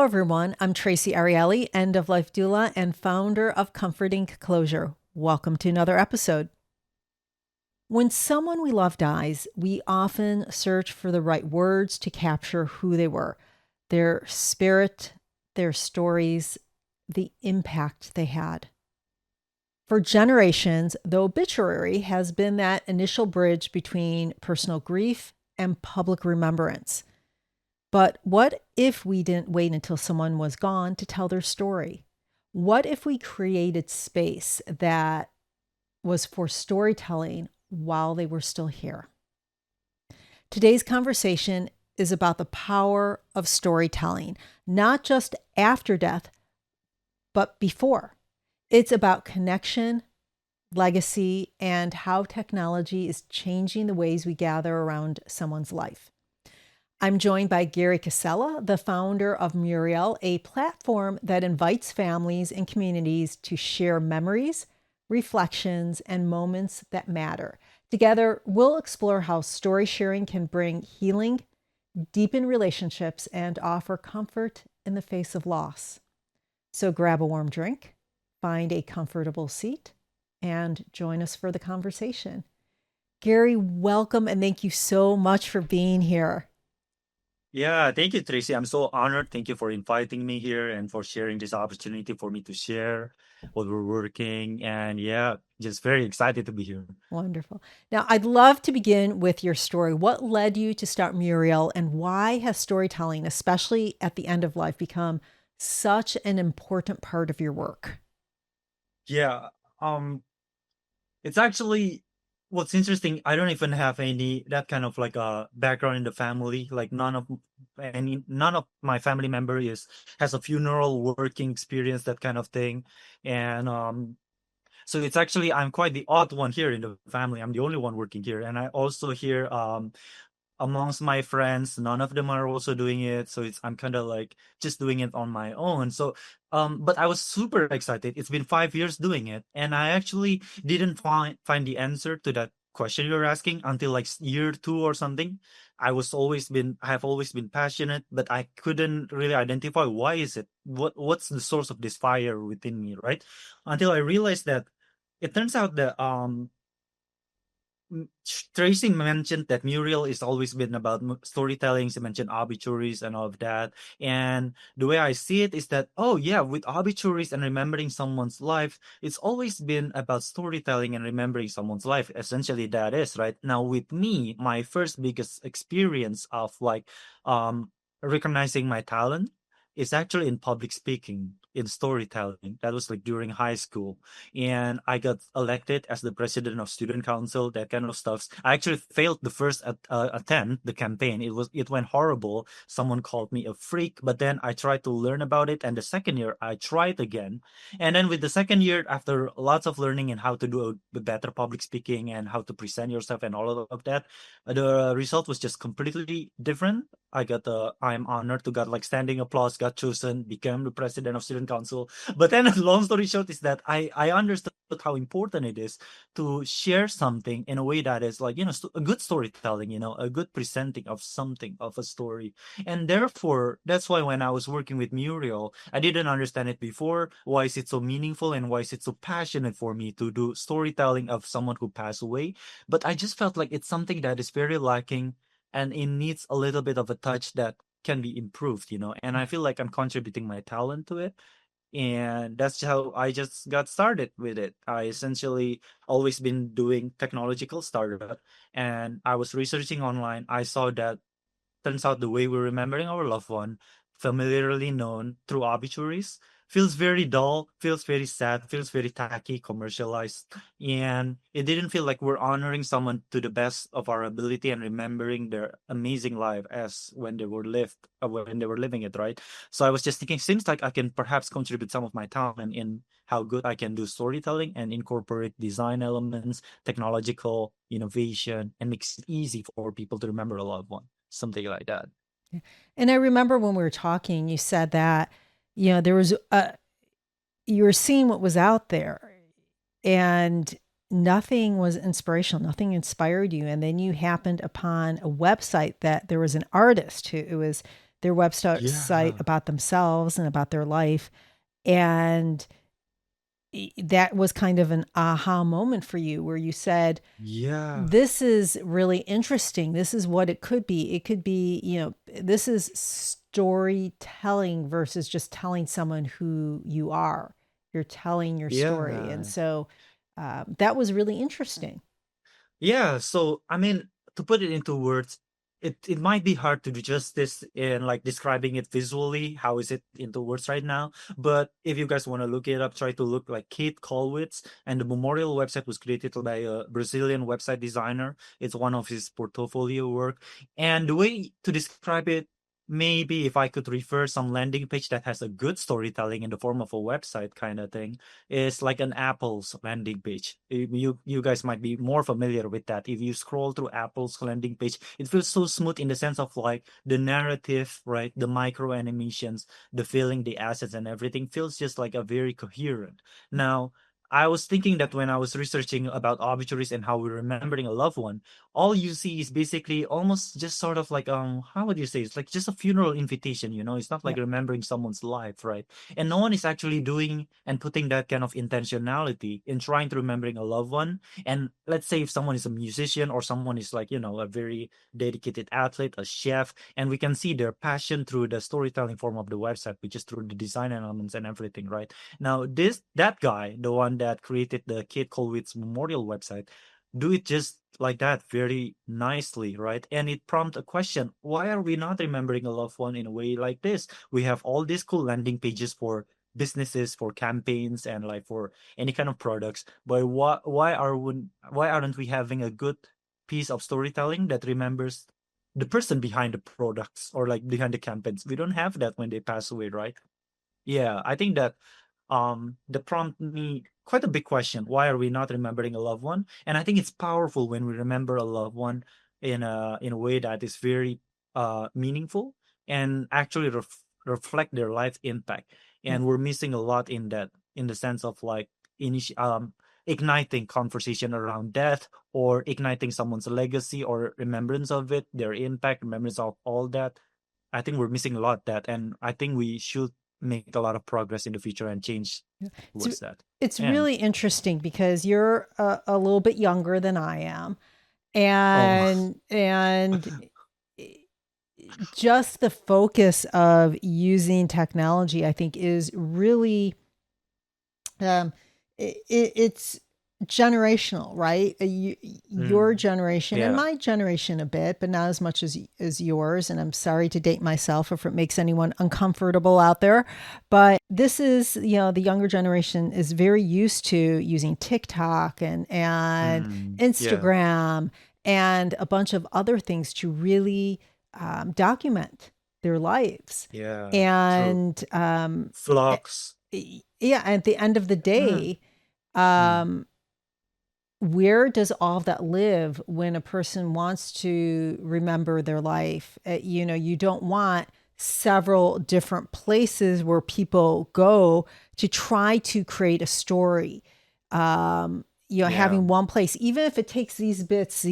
Hello, everyone. I'm Traci Arieli, end of life doula and founder of Comforting Closure. Welcome to another episode. When someone we love dies, we often search for the right words to capture who they were, their spirit, their stories, the impact they had. For generations, the obituary has been that initial bridge between personal grief and public remembrance. But what if we didn't wait until someone was gone to tell their story? What if we created space that was for storytelling while they were still here? Today's conversation is about the power of storytelling, not just after death, but before. It's about connection, legacy, and how technology is changing the ways we gather around someone's life. I'm joined by Gary Kisela, the founder of Murial, a platform that invites families and communities to share memories, reflections, and moments that matter. Together, we'll explore how story sharing can bring healing, deepen relationships, and offer comfort in the face of loss. So grab a warm drink, find a comfortable seat, and join us for the conversation. Gary, welcome and thank you so much for being here. Yeah, thank you, Tracy. I'm so honored. Thank you for inviting me here and for sharing this opportunity for me to share what we're working. And yeah, just very excited to be here. Wonderful. Now, I'd love to begin with your story. What led you to start Muriel, and why has storytelling, especially at the end of life, become such an important part of your work? Yeah, um, it's actually what's interesting. I don't even have any that kind of like a background in the family. Like none of my family member is has a funeral working experience, that kind of thing. And so it's actually I'm quite the odd one here in the family. I'm the only one working here, and I also hear amongst my friends, none of them are also doing it. So I'm kind of like just doing it on my own. So but I was super excited. It's been 5 years doing it, and I actually didn't find the answer to that question you're asking until like year two or something. I have always been passionate, but I couldn't really identify why is it, what's the source of this fire within me, right? Until I realized that it turns out that Tracy mentioned that Muriel is always been about storytelling. She mentioned obituaries and all of that. And the way I see it is that, oh yeah, with obituaries and remembering someone's life, it's always been about storytelling and remembering someone's life. Essentially, that is right. Now, with me, my first biggest experience of like um recognizing my talent is actually in public speaking, in storytelling. That was like during high school, and I got elected as the president of student council, that kind of stuff. I actually failed the first attempt, the campaign. It went horrible. Someone called me a freak, but then I tried to learn about it, and the second year I tried again. And then with the second year, after lots of learning and how to do a better public speaking and how to present yourself and all of that, the result was just completely different. I'm honored to got like standing applause, got chosen, became the president of student council. But then, long story short, is that I understood how important it is to share something in a way that is like, a good storytelling, a good presenting of something, of a story. And therefore, that's why when I was working with Muriel, I didn't understand it before. Why is it so meaningful and why is it so passionate for me to do storytelling of someone who passed away? But I just felt like it's something that is very lacking and it needs a little bit of a touch that can be improved, and I feel like I'm contributing my talent to it, and that's how I just got started with it. I essentially always been doing technological startup, and I was researching online. I saw that turns out the way we're remembering our loved one, familiarly known through obituaries, feels very dull, feels very sad, feels very tacky, commercialized, and it didn't feel like we're honoring someone to the best of our ability and remembering their amazing life as when they were living it, right? So I was just thinking, seems like I can perhaps contribute some of my talent in how good I can do storytelling and incorporate design elements, technological innovation, and makes it easy for people to remember a loved one, something like that. Yeah. And I remember when we were talking, you said that, there was you were seeing what was out there and nothing was inspirational, nothing inspired you. And then you happened upon a website that there was an artist who it was their website site Yeah. about themselves and about their life. And that was kind of an aha moment for you where you said, Yeah. this is really interesting. This is what it could be. It could be, this is storytelling versus just telling someone who you are. You're telling your story. And Yeah. so that was really interesting. Yeah, so I mean, to put it into words, it might be hard to do justice in like describing it visually. How is it into words right now? But if you guys want to look it up, try to look like Kate Colwitz. And the Memorial website was created by a Brazilian website designer. It's one of his portfolio work. And the way to describe it, maybe if I could refer some landing page that has a good storytelling in the form of a website kind of thing, is like an Apple's landing page. You guys might be more familiar with that. If you scroll through Apple's landing page, it feels so smooth in the sense of like the narrative, right? The micro animations, the feeling, the assets, and everything feels just like a very coherent. Now, I was thinking that when I was researching about obituaries and how we're remembering a loved one, all you see is basically almost just sort of like how would you say, it's like just a funeral invitation, it's not like Yep. remembering someone's life, right? And no one is actually doing and putting that kind of intentionality in trying to remembering a loved one. And let's say if someone is a musician or someone is like, a very dedicated athlete, a chef, and we can see their passion through the storytelling form of the website, which is through the design elements and everything, right? Now, that guy, the one that created the Kate Colwitz Memorial website, do it just like that very nicely, right? And it prompt a question: why are we not remembering a loved one in a way like this? We have all these cool landing pages for businesses, for campaigns, and like for any kind of products, but why aren't we having a good piece of storytelling that remembers the person behind the products or like behind the campaigns? We don't have that when they pass away, right? Yeah, I think that that prompt me quite a big question. Why are we not remembering a loved one? And I think it's powerful when we remember a loved one in a way that is very meaningful and actually reflect their life impact. Yep. And we're missing a lot in that, in the sense of like igniting conversation around death, or igniting someone's legacy or remembrance of it, their impact, remembrance of all that. I think we're missing a lot that, and I think we should make a lot of progress in the future and change It's, towards that. it's And really interesting because you're a little bit younger than I am. oh, And just the focus of using technology, I think, is really um, it's generational, right? Your mm, generation and yeah, my generation a bit, but not as much as yours. And I'm sorry to date myself if it makes anyone uncomfortable out there, but this is, the younger generation is very used to using TikTok and yeah, Instagram and a bunch of other things to really document their lives. yeah, true. And Flocks. yeah, at the end of the Mm, day, mm, um, where does all of that live when a person wants to remember their life? You don't want several different places where people go to try to create a story. yeah, Having one place, even if it takes these bits,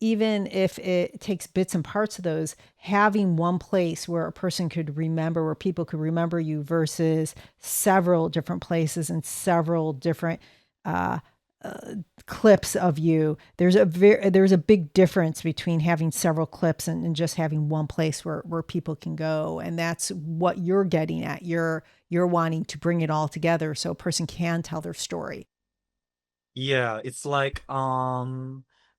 even if it takes bits and parts of those, having one place where a person could remember, where people could remember you versus several different places and several different uh, clips of you. There's a big difference between having several clips and just having one place where people can go, and that's what you're getting at. You're wanting to bring it all together so a person can tell their story. yeah. It's like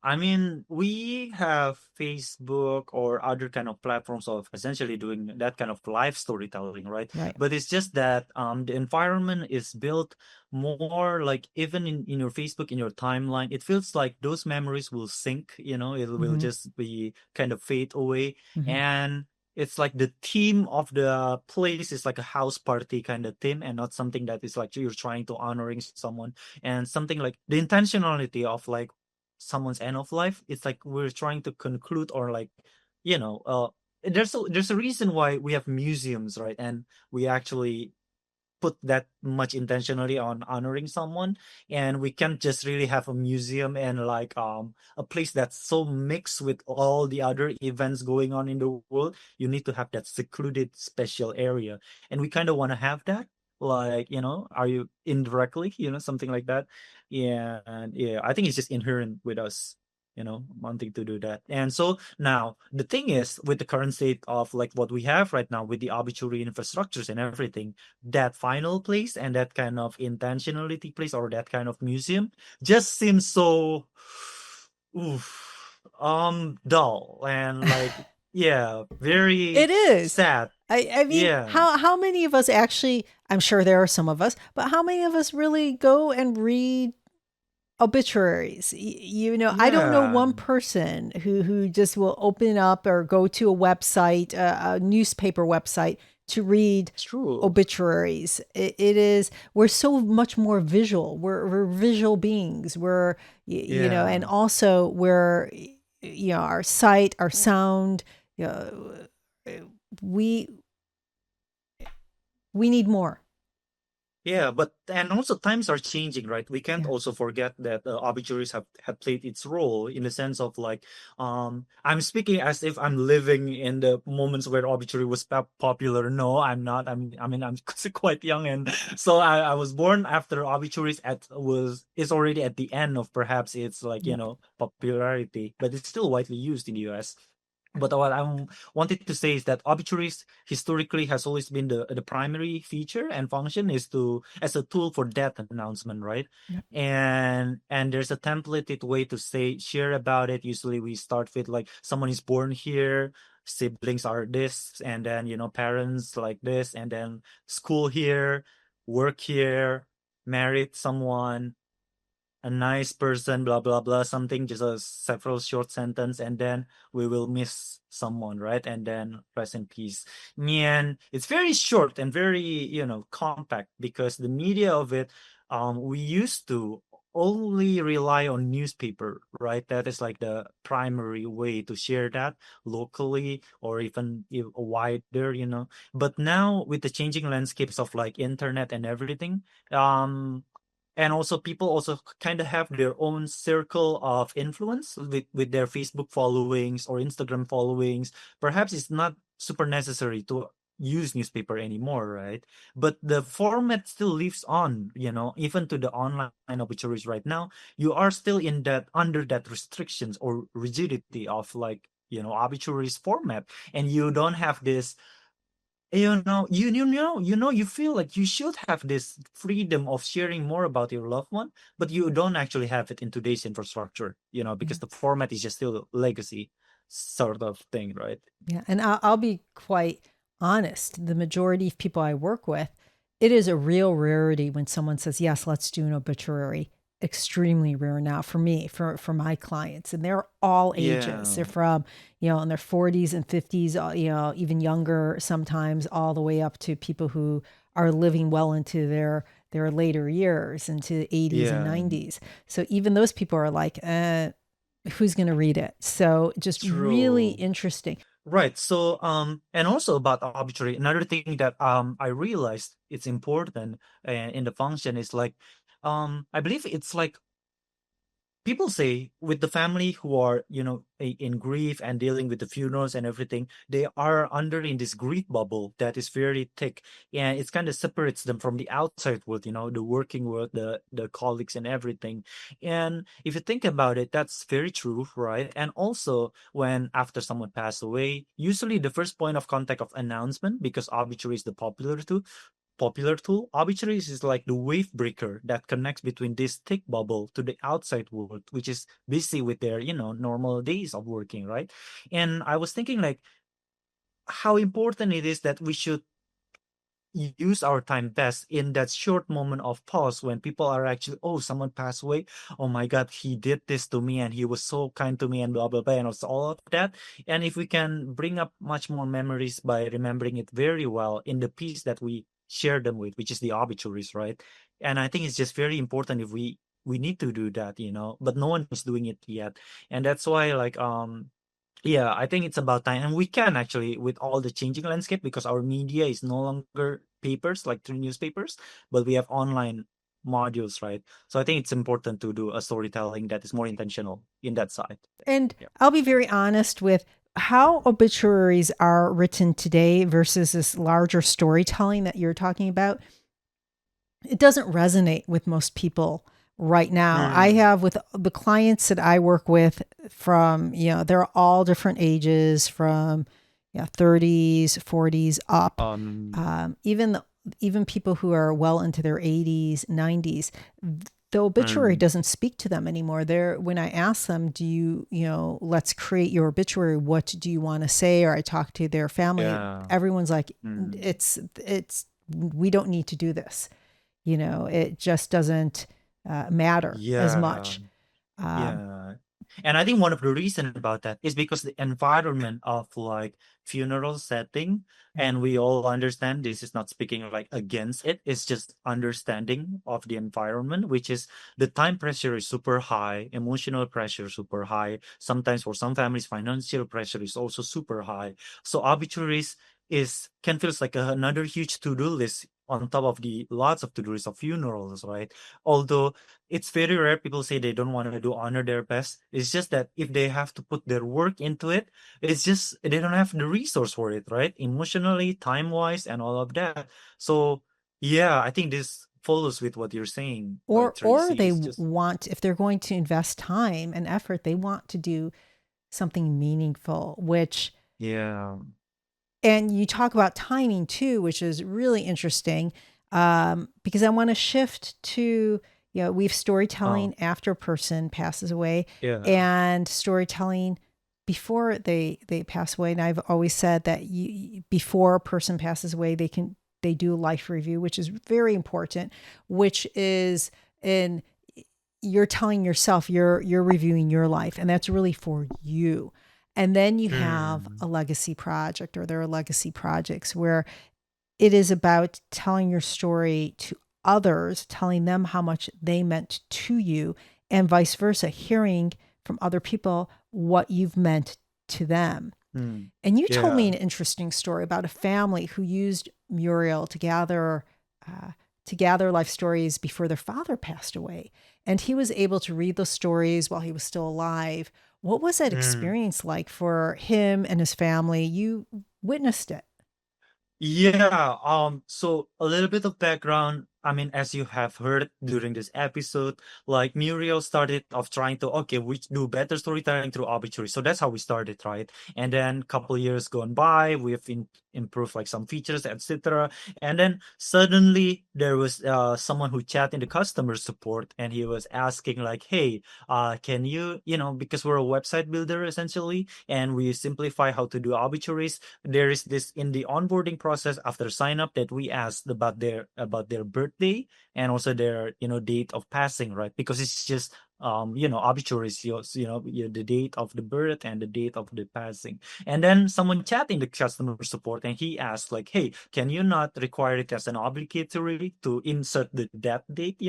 I mean, we have Facebook or other kind of platforms of essentially doing that kind of live storytelling, right? Right. But it's just that the environment is built more like, even in your Facebook, in your timeline, it feels like those memories will sink, it will Mm-hmm. just be kind of fade away. Mm-hmm. And it's like the theme of the place is like a house party kind of theme, and not something that is like you're trying to honoring someone. And something like the intentionality of like someone's end of life, it's like we're trying to conclude, or like, you know uh there's a reason why we have museums, right? And we actually put that much intentionally on honoring someone, and we can't just really have a museum and like a place that's so mixed with all the other events going on in the world. You need to have that secluded special area, and we kind of want to have that, like, are you indirectly, something like that. Yeah, and yeah, I think it's just inherent with us, wanting to do that. And so now the thing is, with the current state of like what we have right now with the obituary infrastructures and everything, that final place and that kind of intentionality place or that kind of museum just seems so dull and like, yeah, very It is. sad. I mean, Yeah, how many of us actually, I'm sure there are some of us, but how many of us really go and read obituaries? I don't know yeah, one person who just will open up or go to a website, a newspaper website, to read it's true. obituaries. It is, we're so much more visual. We're visual beings. And Yeah. also we're, our sight, our sound, you know, we we need more. Yeah, but and also times are changing, right? We can't Yeah. also forget that obituaries have played its role in the sense of like, I'm speaking as if I'm living in the moments where obituary was popular. No, I'm not. I mean, I'm quite young, and so I was born after obituaries at was is already at the end of perhaps its like, Yep. popularity, but it's still widely used in the US. But what I wanted to say is that obituaries historically has always been the primary feature and function is to as a tool for death announcement, right? Yep. And there's a templated way to say share about it. Usually we start with like someone is born here, siblings are this, and then parents like this, and then school here, work here, married someone, a nice person, blah blah blah, something, just a several short sentence, and then we will miss someone, right? And then rest in peace. And it's very short and very, compact because the media of it, we used to only rely on newspaper, right? That is like the primary way to share that locally or even wider, but now with the changing landscapes of like internet and everything, um and also people also kind of have their own circle of influence with their Facebook followings or Instagram followings. Perhaps it's not super necessary to use newspaper anymore, right? But the format still lives on, even to the online obituaries right now. You are still in that under that restrictions or rigidity of like, obituaries format, and you don't have this, you feel like you should have this freedom of sharing more about your loved one, but you don't actually have it in today's infrastructure, Yeah. because the format is just still legacy sort of thing, right? Yeah. And I'll be quite honest. The majority of people I work with, it is a real rarity when someone says, yes, let's do an obituary. Extremely rare now for me, for my clients. And they're all ages. Yeah, They're from, in their 40s and 50s, even younger sometimes, all the way up to people who are living well into their later years, into 80s and yeah, 90s. So even those people are like, who's going to read it? So just really true. interesting. Right. So, and also about obituary, another thing that I realized it's important in the function is like, I believe it's like people say with the family who are, in grief and dealing with the funerals and everything, they are under in this grief bubble that is very thick, and it kind of separates them from the outside world, the working world, the colleagues and everything. And if you think about it, that's very true, right? And also when after someone passed away, usually the first point of contact of announcement, because obituary is the popular tool. Obituaries is like the wave breaker that connects between this thick bubble to the outside world, which is busy with their, normal days of working, right? And I was thinking like how important it is that we should use our time best in that short moment of pause when people are actually, oh, someone passed away. Oh my God, he did this to me and he was so kind to me and blah, blah, blah, and it's all of that. And if we can bring up much more memories by remembering it very well in the piece that we share them with, which is the obituaries, right? And I think it's just very important if we need to do that, but no one is doing it yet. And that's why like yeah, I think it's about time. And we can actually, with all the changing landscape, because our media is no longer papers, like through newspapers, but we have online modules, right? So I think it's important to do a storytelling that is more intentional in that side. And Yeah. I'll be very honest with how obituaries are written today versus this larger storytelling that you're talking about. It doesn't resonate with most people right now. I Mm. have with the clients that I work with from, they're all different ages from 30s, 40s up. Um. Even people who are well into their 80s, 90s, the obituary Mm. doesn't speak to them anymore. They're when I ask them, do let's create your obituary. What do you want to say? Or I talk to their family. Yeah. Everyone's like, Mm. it's we don't need to do this. It just doesn't matter as Yeah. much. Um, Yeah. And I think one of the reason about that is because the environment of like funeral setting, and we all understand this is not speaking like against it, it's just understanding of the environment, which is the time pressure is super high, emotional pressure super high. Sometimes for some families, financial pressure is also super high. So obituaries is can feels like another huge to-do list on top of the lots of to-do lists of funerals, right? Although it's very rare people say they don't want to do honor their best. It's just that if they have to put their work into it, it's just they don't have the resource for it, right? Emotionally, time wise, and all of that. So yeah, I think this follows with what you're saying, or Tracy. they It's just want, if they're going to invest time and effort, they want to do something meaningful, which, yeah. and you talk about timing too, which is really interesting, because I want to shift to, we have Oh, storytelling after a person passes away yeah. and storytelling before they pass away. And I've always said that before a person passes away, they do a life review, which is very important, which is in you're telling yourself, you're reviewing your life, and that's really for you. And then you have Mm, a legacy project, or there are legacy projects where it is about telling your story to others, telling them how much they meant to you, and vice versa, hearing from other people what you've meant to them. mm, And you told me yeah. an interesting story about a family who used Murial uh, to gather life stories before their father passed away, and he was able to read those stories while he was still alive. What was that Mm. experience like for him and his family? You witnessed it. Yeah, so a little bit of background. I mean, as you have heard during this episode, like Muriel started off trying to, okay, we do better storytelling through obituary. So that's how we started, right? And then couple years gone by, we've improved like some features, etc. And then suddenly there was someone who chat in the customer support, and he was asking like, hey, can you, because we're a website builder essentially, and we simplify how to do obituaries. There is this in the onboarding process after sign up that we asked about their birthday and also their date of passing, right? Because it's just obituaries, the date of the birth and the date of the passing. And then someone chatting the customer support, and he asked like, hey, can you not require it as an obligatory to insert the death date,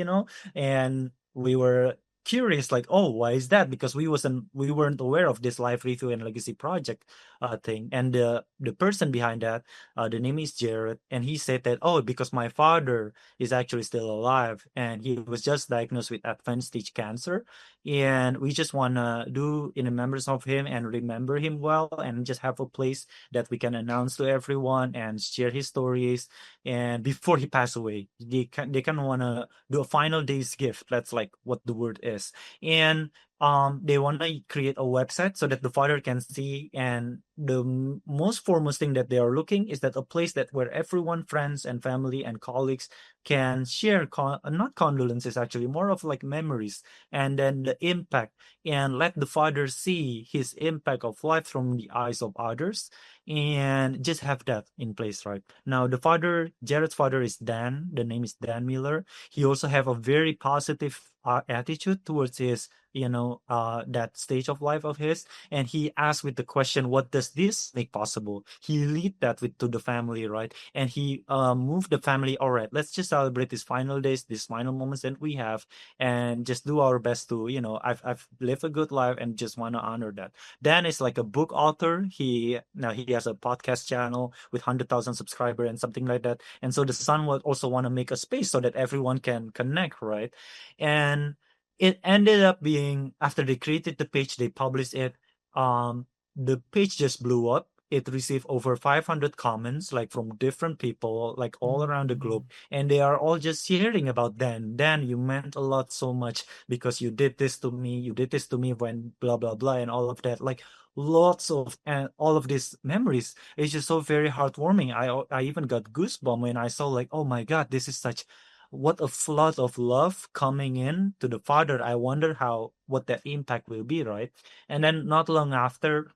and we were curious like, oh, why is that? Because we weren't aware of this life review and legacy project thing. And the person behind that, the name is Jared, and he said that, oh, because my father is actually still alive, and he was just diagnosed with advanced stage cancer, and we just wanna do in remembrance of him and remember him well, and just have a place that we can announce to everyone and share his stories. And before he passed away, they kind of wanna do a final day's gift. That's like what the word is. And they want to create a website so that the father can see, and the most foremost thing that they are looking is that a place that where everyone, friends and family and colleagues, can share not condolences, actually more of like memories, and then the impact, and let the father see his impact of life from the eyes of others, and just have that in place. Right now, Jared's father is Dan. The name is Dan Miller. He also have a very positive attitude towards his, that stage of life of his. And he asked with the question, what does this make possible? He lead that with to the family, right? And he moved the family, all right, let's just celebrate these final days, these final moments that we have, and just do our best to, I've lived a good life and just want to honor that. Dan is like a book author. He has a podcast channel with 100,000 subscribers and something like that. And so the son would also want to make a space so that everyone can connect, right? And it ended up being, after they created the page, they published it. Um, the page just blew up. It received over 500 comments, like from different people, like all around the Mm. globe, and they are all just hearing about Dan. Dan, you meant a lot so much because you did this to me. You did this to me when blah blah blah and all of that. Like lots of and all of these memories. It's just so very heartwarming. I even got goosebumps when I saw like, oh my God, this is such what a flood of love coming in to the father. I wonder how what that impact will be, right? And then not long after,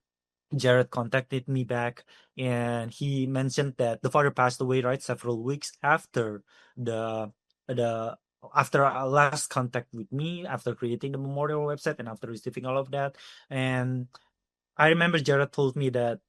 Jared contacted me back and he mentioned that the father passed away, right, several weeks after the the after our last contact with me, after creating the memorial website and after receiving all of that. And I remember Jared told me that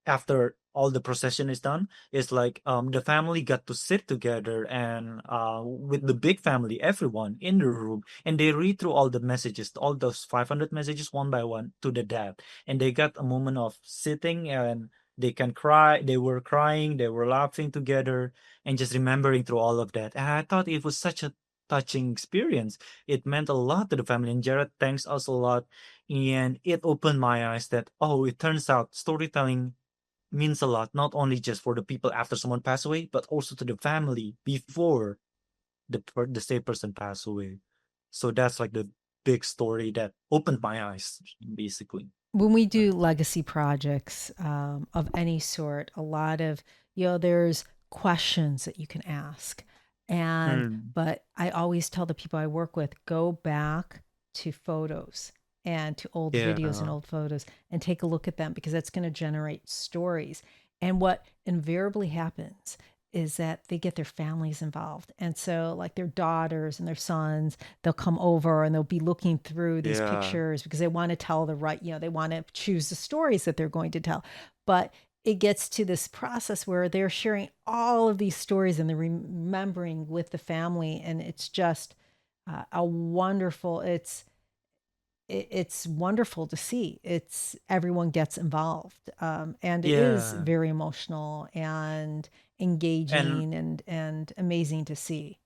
after all the procession is done, it's like the family got to sit together and with the big family, everyone in the room, and they read through all the messages, all those 500 messages one by one to the dad, and they got a moment of sitting and they can cry. They were crying, they were laughing together, and just remembering through all of that. And I thought it was such a touching experience. It meant a lot to the family, and Jared thanks us a lot, and it opened my eyes that, oh, it turns out storytelling means a lot, not only just for the people after someone passed away, but also to the family before the same person passed away. So that's like the big story that opened my eyes, basically. When we do Right. legacy projects of any sort, a lot of, there's questions that you can ask. And, Mm, but I always tell the people I work with, go back to photos and to old videos and yeah, old photos and take a look at them because that's going to generate stories. And what invariably happens is that they get their families involved. And so, like their daughters and their sons, they'll come over and they'll be looking through these yeah, pictures because they want to tell the right, they want to choose the stories that they're going to tell. But it gets to this process where they're sharing all of these stories and they're remembering with the family. And it's just a wonderful, it's wonderful to see. It's everyone gets involved, and it is yeah. very emotional and And engaging and amazing to see.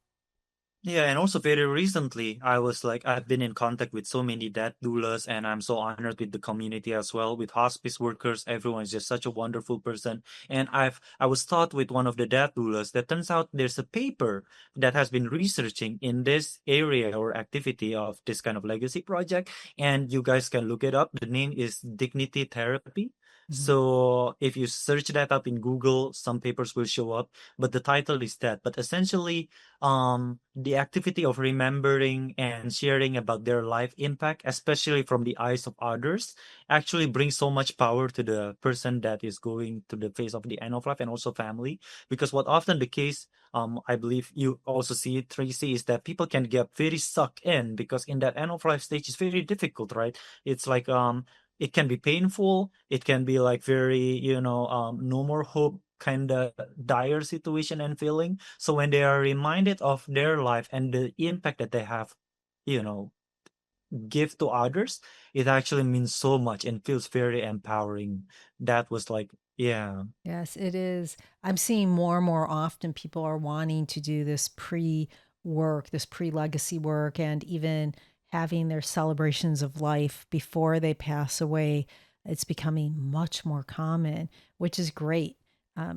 yeah, and also very recently, I was like, I've been in contact with so many death doulas, and I'm so honored with the community as well, with hospice workers. Everyone is just such a wonderful person. And I was taught with one of the death doulas that turns out there's a paper that has been researching in this area or activity of this kind of legacy project. And you guys can look it up. The name is dignity therapy. Mhm. So if you search that up in Google, some papers will show up, but the title is that. But essentially, the activity of remembering and sharing about their life impact, especially from the eyes of others, actually brings so much power to the person that is going to the phase of the end of life and also family. Because what often the case, I believe you also see it, Tracy, is that people can get very sucked in because in that end of life stage, it's very difficult, right? It's like, it can be painful. It can be like very, no more hope kind of dire situation and feeling. So when they are reminded of their life and the impact that they have, you know, give to others, it actually means so much and feels very empowering. That was like, yeah, Yes, it is. I'm seeing more and more often people are wanting to do this pre work, this pre legacy work, and even having their celebrations of life before they pass away. It's becoming much more common, which is great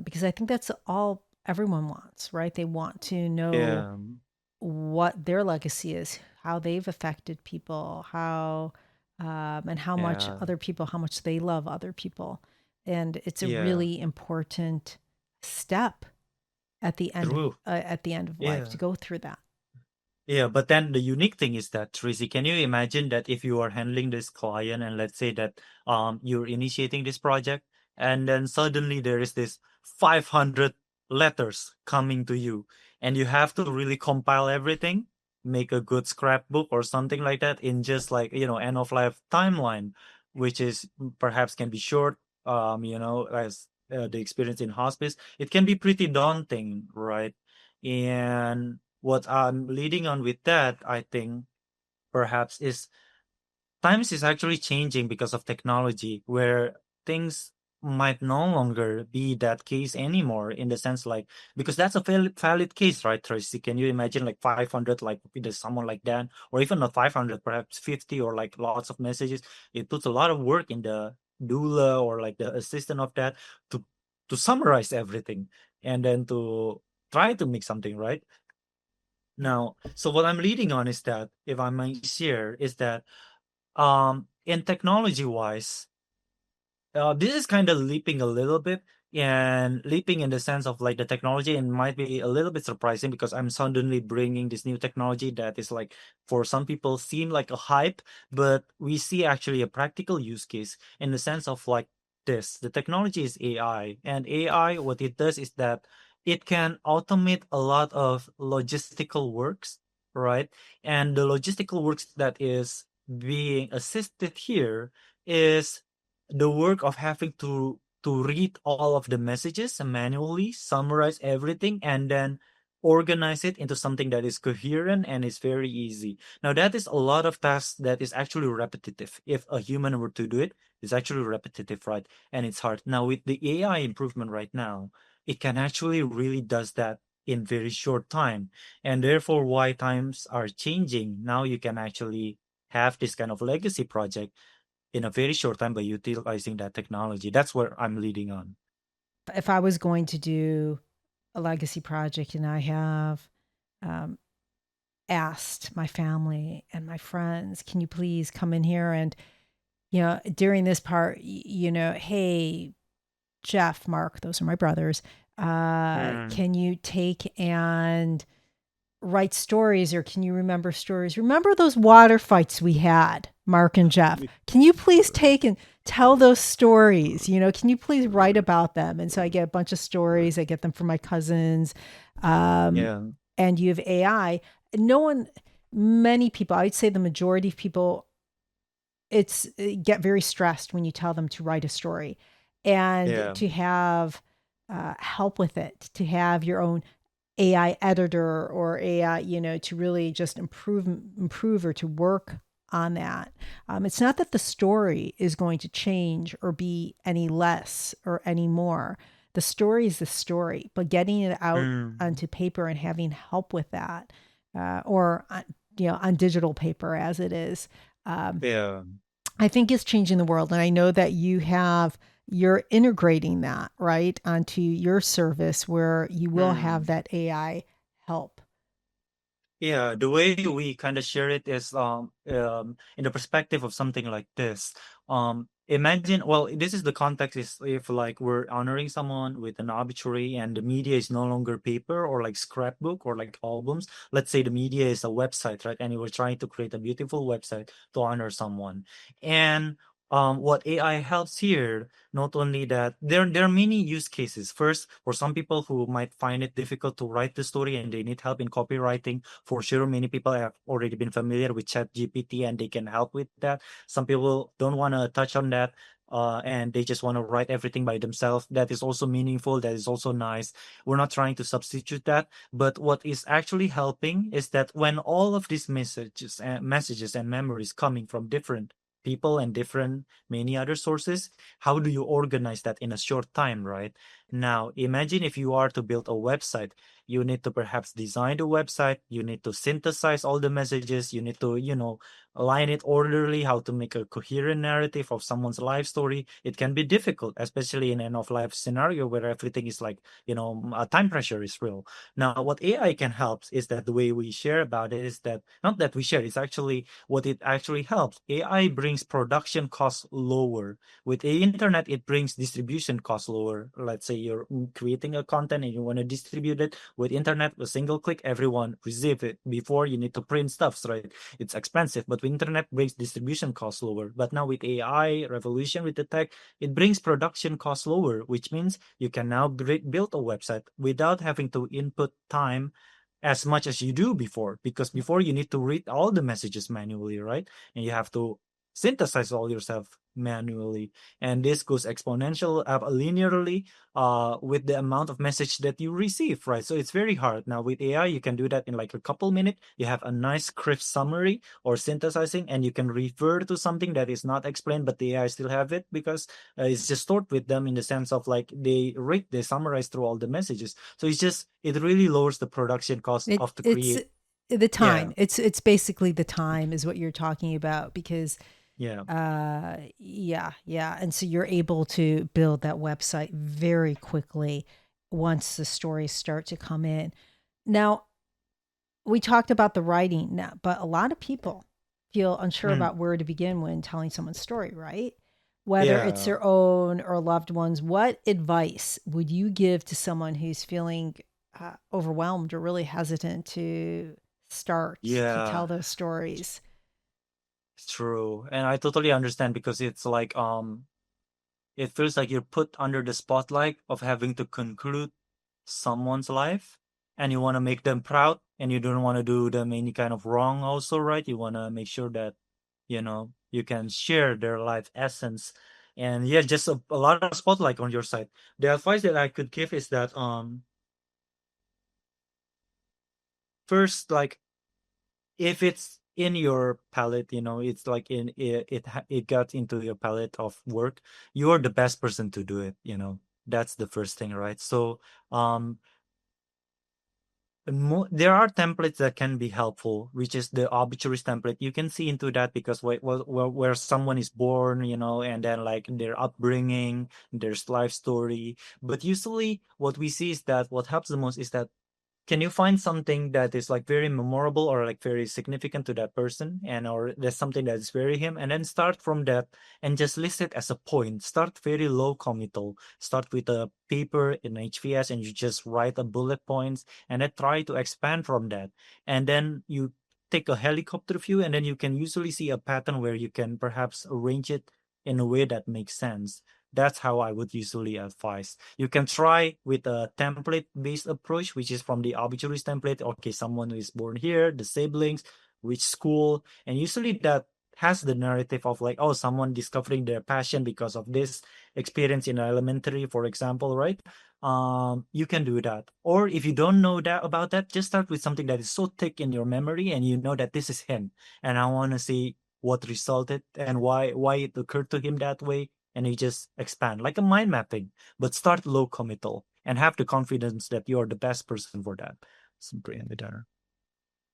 because I think that's all everyone wants, right? They want to know yeah, what their legacy is, how they've affected people, and how much yeah, other people, how much they love other people. And it's a yeah, really important step true. at the end of life to Yeah. go through that. Yeah, but then the unique thing is that, Tracy, can you imagine that if you are handling this client and let's say that you're initiating this project and then suddenly there is this 500 letters coming to you and you have to really compile everything. make a good scrapbook or something like that in just like, end of life timeline, which is perhaps can be short, as the experience in hospice, it can be pretty daunting, right? And what I'm leading on with that, I think perhaps is times is actually changing because of technology, where things might no longer be that case anymore, in the sense like, because that's a valid case, right, Tracy? Can you imagine like 500, like with someone like that, or even not 500, perhaps 50, or like lots of messages? It puts a lot of work in the doula or like the assistant of that to summarize everything and then to try to make something, right? Yeah. Now, so what I'm leading on is that, if I might share, is that in technology wise, this is kind of leaping a little bit, and leaping in the sense of like the technology, and might be a little bit surprising because I'm suddenly bringing this new technology that is like, for some people seem like a hype, but we see actually a practical use case in the sense of like this. The technology is AI, and AI, what it does is that it can automate a lot of logistical works, right? And the logistical works that is being assisted here is the work of having to read all of the messages manually, summarize everything, and then organize it into something that is coherent and is very easy. Now that is a lot of tasks that is actually repetitive. If a human were to do it, it's actually repetitive, right? And it's hard. Now with the AI improvement right now, it can actually really does that in very short time. And therefore why times are changing. Now you can actually have this kind of legacy project in a very short time by utilizing that technology. That's where I'm leading on. If I was going to do a legacy project and I have um, asked my family and my friends, can you please come in here and, during this part, hey, Jeff, Mark, those are my brothers. Mm. Can you take and write stories, or can you remember stories? Remember those water fights we had, Mark and Jeff? Can you please take and tell those stories? Can you please write about them? And so I get a bunch of stories. I get them from my cousins. Um, Yeah. and you have AI. No one, many people, I'd say the majority of people, get very stressed when you tell them to write a story, and Yeah. to have help with it, to have your own AI editor or AI, to really just improve or to work on that. It's not that the story is going to change or be any less or any more. The story is the story, but getting it out Mm. onto paper and having help with that, or on digital paper as it is, um, Yeah. I think is changing the world. And I know that you're integrating that right onto your service where you will have Mm. that AI help. Yeah, the way we kind of share it is in the perspective of something like this. Imagine, well, this is the context is if like we're honoring someone with an obituary and the media is no longer paper or like scrapbook or like albums. Let's say the media is a website, right? And we're trying to create a beautiful website to honor someone. And what AI helps here, not only that, there are many use cases. First, for some people who might find it difficult to write the story and they need help in copywriting, for sure many people have already been familiar with chat gpt and they can help with that. Some people don't want to touch on that, and they just want to write everything by themselves. That is also meaningful, that is also nice. We're not trying to substitute that, but what is actually helping is that when all of these messages and memories coming from different people and different many other sources, how do you organize that in a short time, right? Now imagine if you are to build a website, you need to perhaps design the website, you need to synthesize all the messages, you need to, align it orderly, how to make a coherent narrative of someone's life story. It can be difficult, especially in an end of life scenario where everything is like, time pressure is real. Now what AI can help is that the way we share about it is that, not that we share, it's actually what it actually helps. AI brings production costs lower. With the internet, it brings distribution costs lower. Let's say you're creating a content and you want to distribute it with internet, a single click, everyone receive it. Before you need to print stuffs, right? It's expensive, but with internet brings distribution costs lower. But now with AI revolution with the tech, it brings production costs lower, which means you can now build a website without having to input time as much as you do before, because before you need to read all the messages manually, right? And you have to synthesize all yourself manually, and this goes exponential linearly with the amount of message that you receive, right? So it's very hard. Now with AI you can do that in like a couple minutes. You have a nice crisp summary or synthesizing, and you can refer to something that is not explained, but the AI still have it because it's just stored with them, in the sense of like they summarize through all the messages. So it's just, it really lowers the production cost It of the it's create. the Yeah, time. It's basically the time is what you're talking about because yeah. yeah, and so you're able to build that website very quickly once the stories start to come in. Now, we talked about the writing now, but a lot of people feel unsure Mm, about where to begin when telling someone's story, right? Whether it's yeah, their own or loved ones, what advice would you give to someone who's feeling overwhelmed or really hesitant to start to yeah. tell those stories? It's true, and I totally understand, because it's like it feels like you're put under the spotlight of having to conclude someone's life, and you want to make them proud, and you don't want to do them any kind of wrong also, right? You want to make sure that you can share their life essence. And yeah, just a lot of spotlight on your side. The advice that I could give is that first, like, if it's in your palette, it's like it got into your palette of work, you're the best person to do it. That's the first thing, right? So um there are templates that can be helpful, which is the obituaries template. You can see into that, because where someone is born, and then like their upbringing, their life story. But usually what we see is that what helps the most is that, can you find something that is like very memorable or like very significant to that person, and or there's something that is very him, and then start from that and just list it as a point. Start very low committal. Start with a paper in HVS, and you just write a bullet points, and then try to expand from that. And then you take a helicopter view, and then you can usually see a pattern where you can perhaps arrange it in a way that makes sense. That's how I would usually advise. You can try with a template-based approach, which is from the obituaries template. Okay, someone who is born here, the siblings, which school, and usually that has the narrative of like, oh, someone discovering their passion because of this experience in elementary, for example, right? You can do that. Or if you don't know that about that, just start with something that is so thick in your memory, and you know that this is him, and I want to see what resulted and why it occurred to him that way, and you just expand like a mind mapping, but start low committal and have the confidence that you're the best person for that. Simply in the dinner.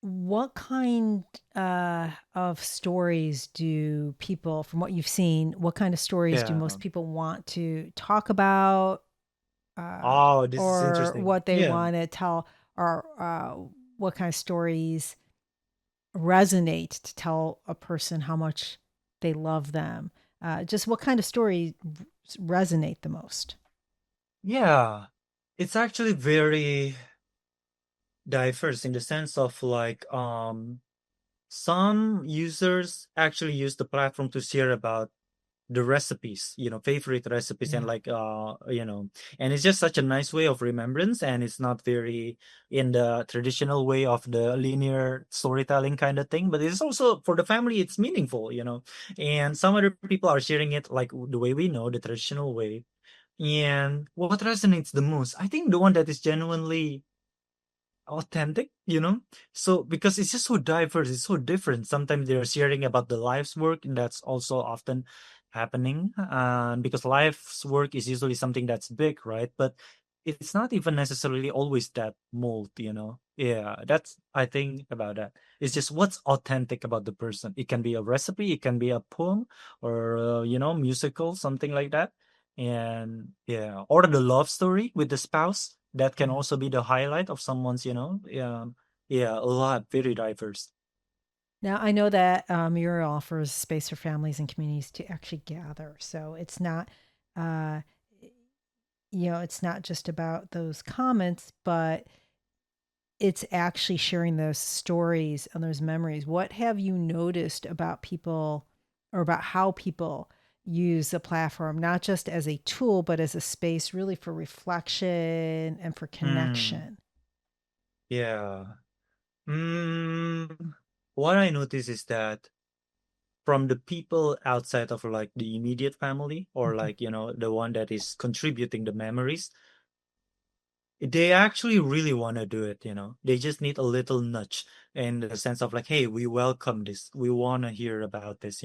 What kind of stories do people, from what you've seen, what kind of stories do Yeah. most people want to talk about, uh, Oh, this is or interesting. what they Yeah. want to tell, or what kind of stories resonate to tell a person how much they love them? Just what kind of stories resonate the most? Yeah. It's actually very diverse, in the sense of like some users actually use the platform to share about the recipes, favorite recipes, and Yeah. like and it's just such a nice way of remembrance, and it's not very in the traditional way of the linear storytelling kind of thing, but it's also for the family, it's meaningful. And some other people are sharing it like the way we know, the traditional way. And what resonates the most, I think, the one that is genuinely authentic. So because it's just so diverse, it's so different. Sometimes they're sharing about the life's work, and that's also often happening, because life's work is usually something that's big, right? But it's not even necessarily always that mold. Yeah, that's, I think, about that. It's just what's authentic about the person. It can be a recipe, it can be a poem, or musical, something like that. And yeah, or the love story with the spouse, that can Yeah. also be the highlight of someone's, yeah, a lot, very diverse. Now, I know that Murial offers space for families and communities to actually gather. So it's not, uh, it's not just about those comments, but it's actually sharing those stories and those memories. What have you noticed about people or about how people use the platform, not just as a tool, but as a space really for reflection and for Hmm. connection? Yeah. Mm, what I notice is that from the people outside of like the immediate family or Mhm. like, the one that is contributing the memories, they actually really want to do it. They just need a little nudge in the sense of like, hey, we welcome this. We want to hear about this.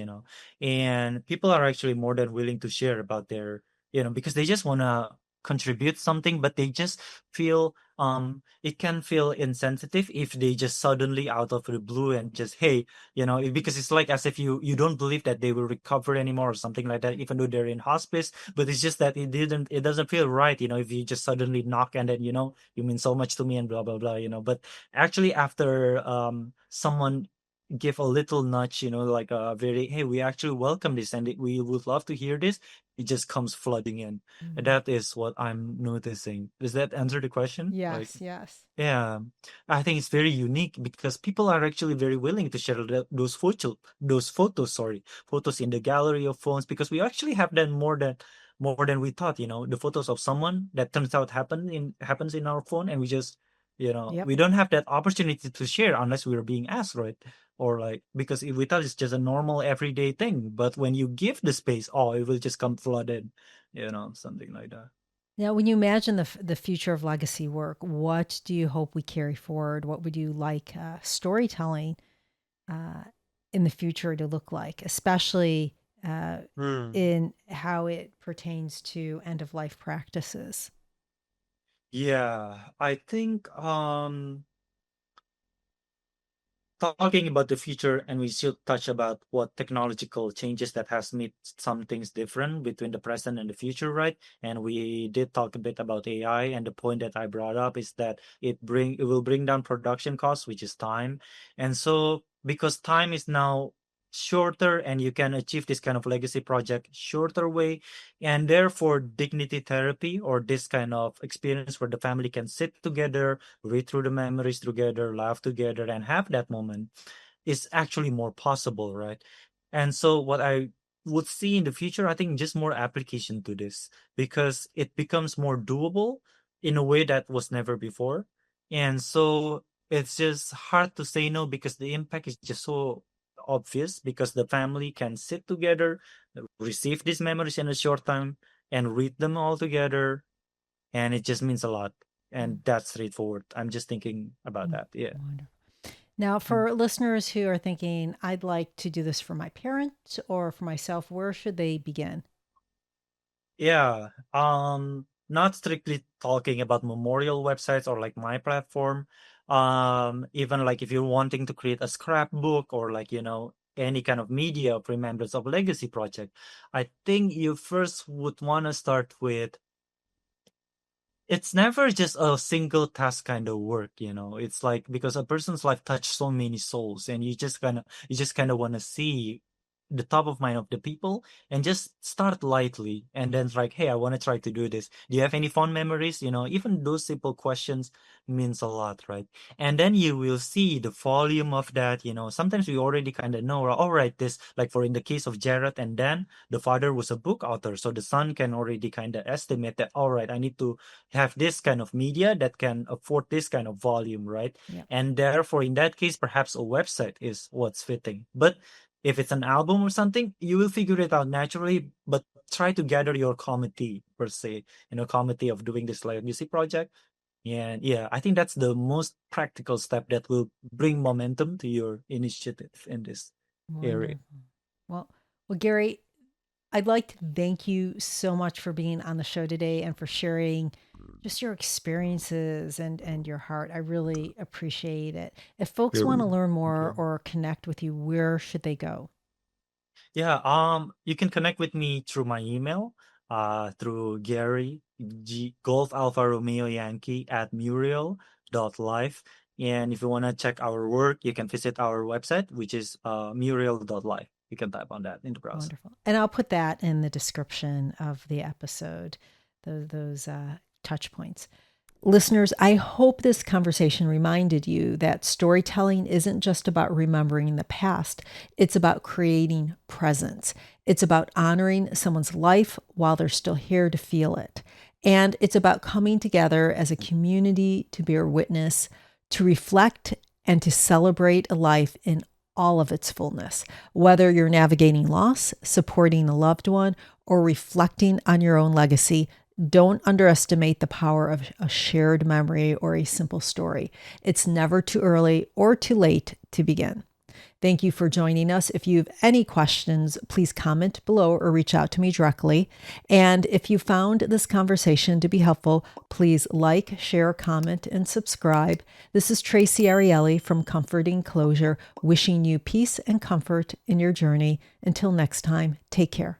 And people are actually more than willing to share about their, because they just want to contribute something, but they just feel it can feel insensitive if they just suddenly out of the blue and just, hey, because it's like as if you don't believe that they will recover anymore or something like that, even though they're in hospice. But it's just that it doesn't feel right, if you just suddenly knock and then, you mean so much to me and blah blah blah. But actually after someone give a little nudge, like a very, hey, we actually welcome this and we would love to hear this, it just comes flooding in. And Mm. that is what I'm noticing. Does that answer the question? Like, Yes, yes. yeah, I think it's very unique because people are actually very willing to share those photos in the gallery of phones, because we actually have them more than we thought. The photos of someone that turns out happens in our phone, and Yep. we don't have that opportunity to share unless we are being asked, right? Or like, because if we thought it's just a normal everyday thing, but when you give the space, oh, it will just come flooded, something like that. Now, when you imagine the future of legacy work, what do you hope we carry forward? What would you like storytelling uh, in the future to look like, especially uh, Hmm. in how it pertains to end of life practices? Yeah, I think talking about the future, and we should touch about what technological changes that has made some things different between the present and the future, right? And we did talk a bit about AI, and the point that I brought up is that it will bring down production costs, which is time. And so because time is now shorter and you can achieve this kind of legacy project shorter way, and therefore dignity therapy or this kind of experience where the family can sit together, read through the memories together, laugh together, and have that moment is actually more possible, right? And so, what I would see in the future, I think just more application to this because it becomes more doable in a way that was never before. And so, it's just hard to say no because the impact is just so obvious because the family can sit together, receive these memories in a short time, and read them all together, and it just means a lot. Mm, And that's straightforward. I'm just thinking about mm, that. Yeah. wonderful. Now, Mm. for listeners who are thinking, I'd like to do this for my parents or for myself, where should they begin? Yeah. Not strictly talking about memorial websites or like my platform. Even like if you're wanting to create a scrapbook or like, any kind of media of remembrance of legacy project, I think you first would want to start with, it's never just a single task kind of work. It's like because a person's life touched so many souls, and you just kind of want to see the top of mind of the people and just start lightly, and then it's like, hey, I want to try to do this. Do you have any fond memories? Even those simple questions means a lot, right? And then you will see the volume of that. Sometimes we already kind of know, all right, this, like for in the case of Jared and Dan, the father was a book author, so the son can already kind of estimate that, all right, I need to have this kind of media that can afford this kind of volume, right? Yep. And therefore, in that case, perhaps a website is what's fitting. But if it's an album or something, you will figure it out naturally. But try to gather your committee per se, committee of doing this legacy project. And yeah, I think that's the most practical step that will bring momentum to your initiative in this area. Wonderful. Well, Gary, I'd like to thank you so much for being on the show today and for sharing just your experiences and your heart. I really appreciate it. If folks want to learn Thank more you. or connect with you, where should they go? Yeah, you can connect with me through my email, through Gary Golf Alpha Romeo Yankee at Murial.life. And if you want to check our work, you can visit our website, which is Murial.life. You can type on that in the browser. Wonderful. And I'll put that in the description of the episode, those touch points. Listeners, I hope this conversation reminded you that storytelling isn't just about remembering the past, it's about creating presence. It's about honoring someone's life while they're still here to feel it. And it's about coming together as a community to bear witness to reflect and to celebrate a life in all of its fullness. Whether you're navigating loss, supporting a loved one, or reflecting on your own legacy, don't underestimate the power of a shared memory or a simple story. It's never too early or too late to begin. Thank you for joining us. If you have any questions, please comment below or reach out to me directly. And if you found this conversation to be helpful, please like, share, comment, and subscribe. This is Traci Arieli from Comforting Closure, wishing you peace and comfort in your journey. Until next time, take care.